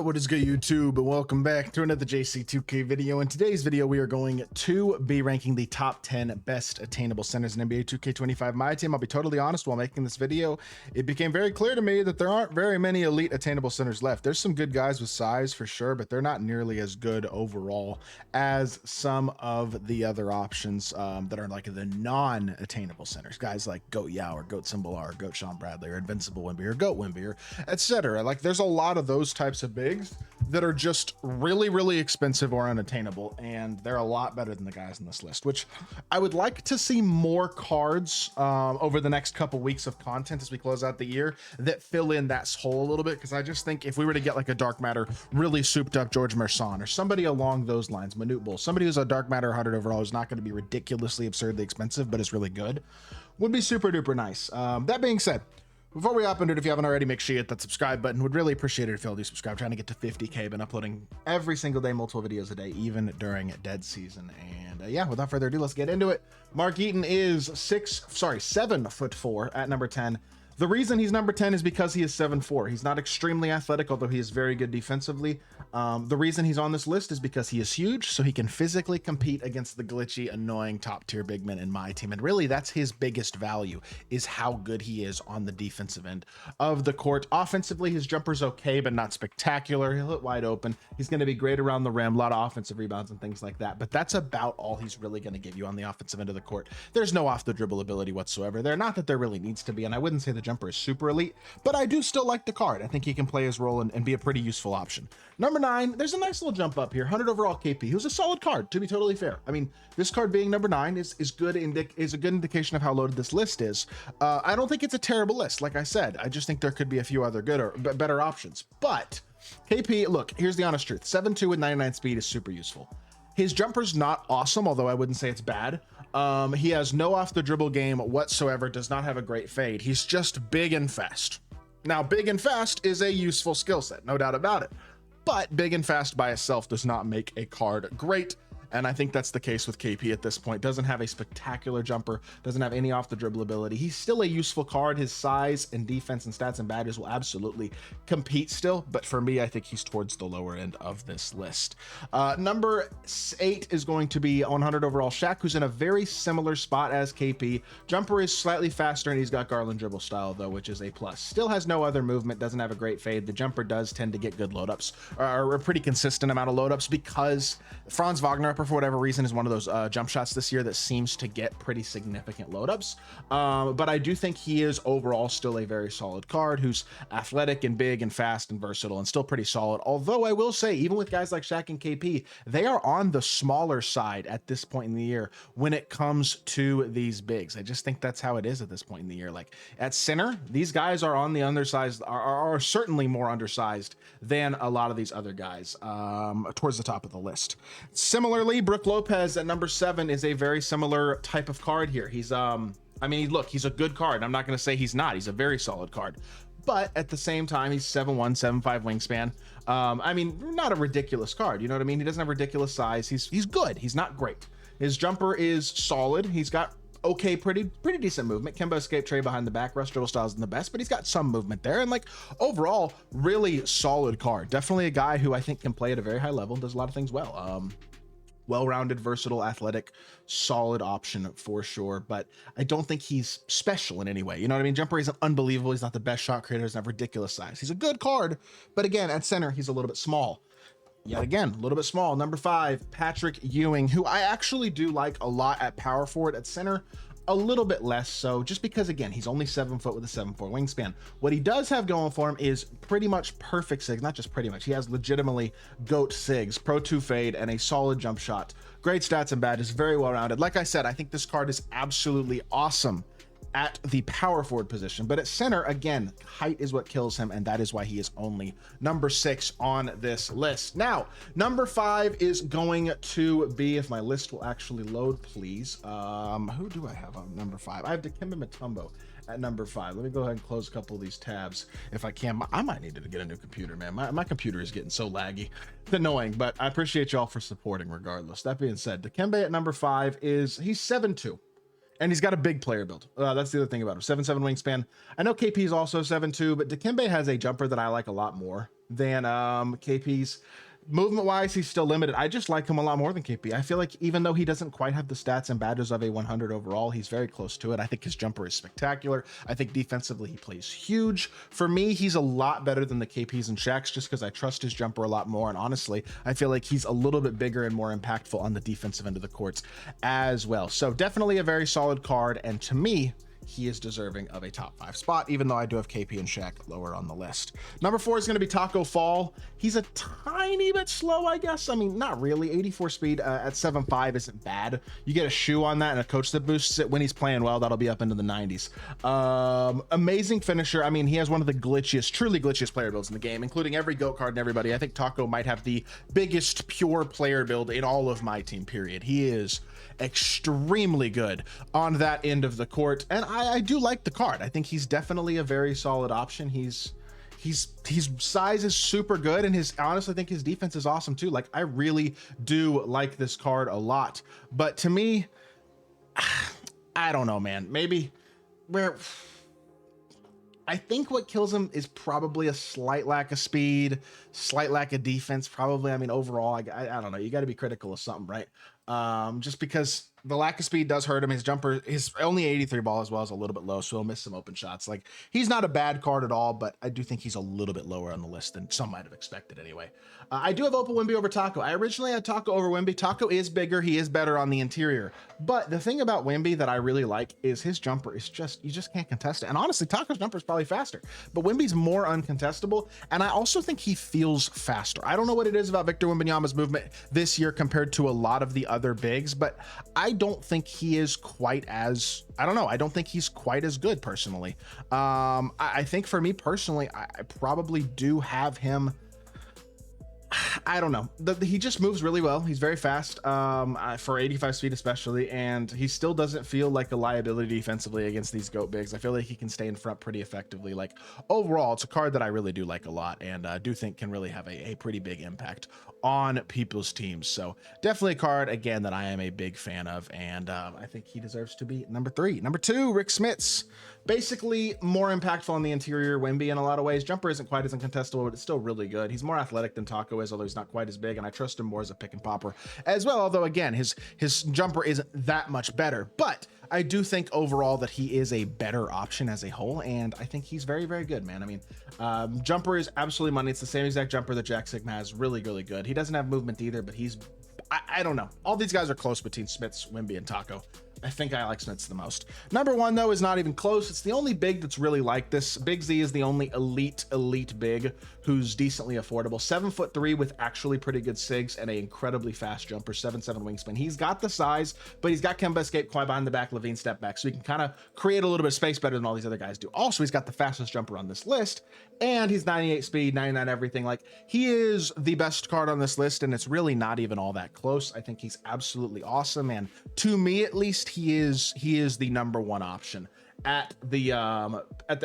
What is good, YouTube? Welcome back to another JC2K video. In today's video, we are going to be ranking the top 10 best attainable centers in NBA 2K25 MyTEAM. I'll be totally honest, while making this video, it became very clear to me that there aren't very many elite attainable centers left. There's some good guys with size for sure, but they're not nearly as good overall as some of the other options that are like the non-attainable centers. Guys like Goat Yao or Goat Symbol or Goat Sean Bradley or Invincible Wemby or Goat Wemby or etc. Like there's a lot of those types of bigs that are just really expensive or unattainable, and they're a lot better than the guys in this list, which I would like to see more cards over the next couple weeks of content as we close out the year that fill in that hole a little bit, because I just think if we were to get like a dark matter really souped up George Merson or somebody along those lines, Manute Bull, somebody who's a dark matter 100 overall is not going to be ridiculously absurdly expensive but is really good, would be super duper nice. That being said, before we hop into it, if you haven't already, make sure you hit that subscribe button. Would really appreciate it if you'll do subscribe. Trying to get to 50K. Been uploading every single day, multiple videos a day, even during dead season. And yeah, without further ado, let's get into it. Mark Eaton is 7'4" at number 10. The reason he's number 10 is because he is 7'4". He's not extremely athletic, although he is very good defensively. The reason he's on this list is because he is huge, so he can physically compete against the glitchy, annoying top-tier big men in my team. And really, that's his biggest value, is how good he is on the defensive end of the court. Offensively, his jumper's okay, but not spectacular. He'll hit wide open. He's going to be great around the rim, a lot of offensive rebounds and things like that. But that's about all he's really going to give you on the offensive end of the court. There's no off-the-dribble ability whatsoever there. Not that there really needs to be, and I wouldn't say the jumper is super elite, but I do still like the card. I think he can play his role and be a pretty useful option. Number 9, there's a nice little jump up here. 100 overall KP, who's a solid card, to be totally fair. I mean, this card being number 9 is a good indication of how loaded this list is. I don't think it's a terrible list. Like I said, I just think there could be a few other good or better options. But KP, look, here's the honest truth. 7'2" with 99 speed is super useful. His jumper's not awesome, although I wouldn't say it's bad. He has no off the dribble game whatsoever, does not have a great fade. He's just big and fast. Now, big and fast is a useful skill set, no doubt about it. But big and fast by itself does not make a card great. And I think that's the case with KP at this point. Doesn't have a spectacular jumper, doesn't have any off the dribble ability. He's still a useful card. His size and defense and stats and badges will absolutely compete still. But for me, I think he's towards the lower end of this list. Number 8 is going to be 100 overall Shaq, who's in a very similar spot as KP. Jumper is slightly faster and he's got Garland dribble style though, which is a plus. Still has no other movement, doesn't have a great fade. The jumper does tend to get good load ups, or a pretty consistent amount of load ups, because Franz Wagner, for whatever reason, is one of those jump shots this year that seems to get pretty significant load ups. But I do think he is overall still a very solid card who's athletic and big and fast and versatile and still pretty solid. Although I will say, even with guys like Shaq and KP, they are on the smaller side at this point in the year when it comes to these bigs. I just think that's how it is at this point in the year. Like at center, these guys are on the undersized, are certainly more undersized than a lot of these other guys towards the top of the list. Similarly, Brook Lopez at number 7 is a very similar type of card here. He's I mean, look, he's a good card. I'm not going to say he's not. He's a very solid card. But at the same time, he's 7'1", 7'5" wingspan. I mean, not a ridiculous card. You know what I mean? He doesn't have ridiculous size. He's good. He's not great. His jumper is solid. He's got okay, pretty decent movement. Kemba escape tray behind the back. Rush dribble style isn't the best, but he's got some movement there. And like overall, really solid card. Definitely a guy who I think can play at a very high level and does a lot of things well. Well-rounded, versatile, athletic, solid option for sure, but I don't think he's special in any way. You know what I mean? Jumper isn't unbelievable. He's not the best shot creator. He's not ridiculous size. He's a good card, but again, at center, he's a little bit small. Yet again, a little bit small. Number 5, Patrick Ewing, who I actually do like a lot at power forward. At center, a little bit less so, just because again, he's only 7 foot with a 7'4" wingspan. What he does have going for him is pretty much perfect sigs, not just pretty much, he has legitimately GOAT sigs, Pro 2 fade, and a solid jump shot. Great stats and badges, very well rounded. Like I said, I think this card is absolutely awesome at the power forward position, but at center, again, height is what kills him, and that is why he is only number 6 on this list. Now, number 5 is going to be, if my list will actually load, please. Who do I have on number 5? I have Dikembe Mutombo at number 5. Let me go ahead and close a couple of these tabs if I can. I might need to get a new computer, man. My computer is getting so laggy. It's annoying, but I appreciate y'all for supporting regardless. That being said, Dikembe at number 5 he's 7'2". And he's got a big player build. That's the other thing about him. 7'7" wingspan. I know KP is also 7'2", but Dikembe has a jumper that I like a lot more. than KP's. Movement wise, he's still limited. I just like him a lot more than KP. I feel like even though he doesn't quite have the stats and badges of a 100 overall, he's very close to it. I think his jumper is spectacular. I think defensively he plays huge. For me, he's a lot better than the KPs and Shaqs just because I trust his jumper a lot more. And honestly, I feel like he's a little bit bigger and more impactful on the defensive end of the courts as well. So definitely a very solid card. And to me, he is deserving of a top 5 spot, even though I do have KP and Shaq lower on the list. Number 4 is going to be Tacko Fall. He's a tiny bit slow, I guess. I mean, not really. 84 speed at 7.5 isn't bad. You get a shoe on that and a coach that boosts it when he's playing well. That'll be up into the 90s. Amazing finisher. I mean, he has one of the glitchiest, truly glitchiest player builds in the game, including every GOAT card and everybody. I think Tacko might have the biggest pure player build in all of my team, period. He is extremely good on that end of the court, and I do like the card. I think he's definitely a very solid option. His size is super good, and I honestly think his defense is awesome too. Like, I really do like this card a lot, but to me, I don't know, man. Maybe I think what kills him is probably a slight lack of speed, slight lack of defense. Probably, I mean, overall, I don't know. You got to be critical of something, right? Just because the lack of speed does hurt him. His jumper is only 83 ball as well, is a little bit low, so he'll miss some open shots. Like, he's not a bad card at all, but I do think he's a little bit lower on the list than some might have expected anyway. I do have Opa Wemby over Tacko. I originally had Tacko over Wemby. Tacko is bigger. He is better on the interior. But the thing about Wemby that I really like is his jumper is just, you just can't contest it. And honestly, Tacko's jumper is probably faster, but Wemby's more uncontestable. And I also think he feels faster. I don't know what it is about Victor Wembanyama's movement this year compared to a lot of the other bigs, but I don't think he is quite as, I don't know. I don't think he's quite as good personally. I think for me personally, I probably do have him. I don't know. He just moves really well. He's very fast for 85 speed especially, and he still doesn't feel like a liability defensively against these GOAT bigs. I feel like he can stay in front pretty effectively. Like, overall, it's a card that I really do like a lot, and do think can really have a pretty big impact on people's teams. So definitely a card, again, that I am a big fan of, and I think he deserves to be number 3. Number 2, Rik Smits. Basically more impactful on the interior. Wemby in a lot of ways. Jumper isn't quite as uncontestable, but it's still really good. He's more athletic than Tacko is, although he's not quite as big, and I trust him more as a pick and popper as well, although again, his jumper isn't that much better. But I do think overall that he is a better option as a whole, and I think he's very, very good, man. I mean, jumper is absolutely money. It's the same exact jumper that Jack Sigma has. Really, really good. He doesn't have movement either, but he's, I don't know. All these guys are close between Smits, Wemby, and Tacko. I think I like Smits the most. Number 1, though, is not even close. It's the only big that's really like this. Big Z is the only elite big who's decently affordable. 7'3" with actually pretty good sigs and an incredibly fast jumper, 7'7" wingspan. He's got the size, but he's got Kemba escape, Kawhi behind the back, Levine step back, so he can kind of create a little bit of space better than all these other guys do. Also, he's got the fastest jumper on this list, and he's 98 speed, 99 everything. Like, he is the best card on this list, and it's really not even all that close. I think he's absolutely awesome, and to me at least, he is the number 1 option at the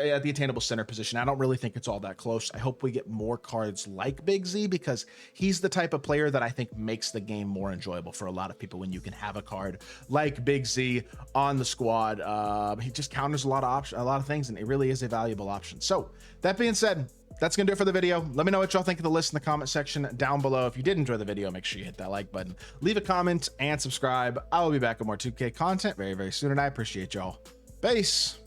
attainable center position. I don't really think it's all that close. I hope we get more cards like Big Z, because he's the type of player that I think makes the game more enjoyable for a lot of people when you can have a card like Big Z on the squad. He just counters a lot of things, and it really is a valuable option. So that being said, that's gonna do it for the video. Let me know what y'all think of the list in the comment section down below. If you did enjoy the video, make sure you hit that like button, leave a comment, and subscribe. I will be back with more 2K content very, very soon, and I appreciate y'all. Peace.